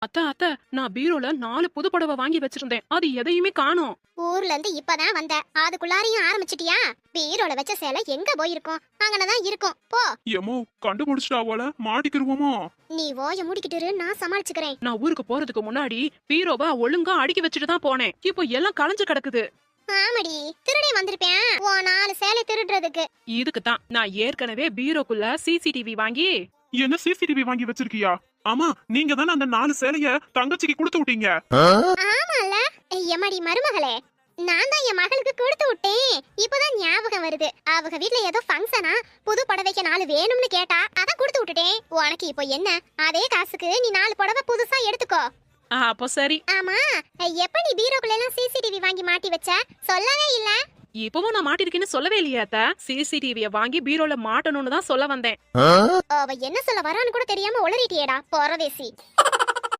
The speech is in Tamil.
அத்த நான் பீரோல 4 புது புடவை வாங்கி வச்சிருந்தேன். அது எதையுமே காணோம். ஊர்ல இருந்து இப்பதான் வந்த, அதுக்குள்ளாரையும் ஆரம்பிச்சிட்டியா? பீரோல வச்ச சேலை எங்க போயிருக்கும்? அங்கனதான் இருக்கும், போ. எமோ கண்டுபிடிச்சிட்டாவோல, மாட்டிக்கிருவோமோ? நீ ஓய மூடிக்கிட்டு இரு, நான் சமாளிச்சுக்கிறேன். நான் ஊருக்கு போறதுக்கு முன்னாடி பீரோவை ஒழுங்கா அடுக்கி வச்சுட்டு தான் போனேன். இப்போ எல்லாம் கலைஞ்சு கிடக்குது. ஆமாடி, திருடே வந்திருப்பேன் ஓ 4 சேலை திருடுறதுக்கு. இதுக்கு தான் நான் ஏற்கனவே பீரோக்குள்ள சிசிடிவி வாங்கி. என்ன சிசிடிவி வாங்கி வச்சிருக்கியா? ஆமா, நீங்க தானே அந்த 4 சேலைய தங்கச்சிக்கு கொடுத்து விட்டீங்க. ஆமால, எம்மாடி மருமகளே, நான் தான் என் மகளுக்கு கொடுத்து விட்டேன். இப்பதான் ஞாபகம் வருது. அவங்க வீட்ல ஏதோ ஃபங்க்ஷனா, புது புடவைக்கு 4 வேணும்னு கேட்டா, அதான் கொடுத்து விட்டுட்டேன். உனக்கு இப்போ என்ன, அதே காசுக்கு நீ 4 புடவை புதுசா எடுத்துக்கோ. அப்போ சரி. ஆமா, எப்ப நீ பீரோக்குள்ள எல்லாம் சிசிடிவி வாங்கி மாட்டி வச்ச? சொல்லவே இல்ல. இப்பவும் நான் மாட்டிருக்கேன்னு சொல்லவே இல்லையா அத்த? சிசிடிவிய வாங்கி பீரோல மாட்டணும்னு தான் சொல்ல வந்தேன். அவ என்ன சொல்ல வரான்னு கூட தெரியாம உளறிட்டியேடா, பரதேசி.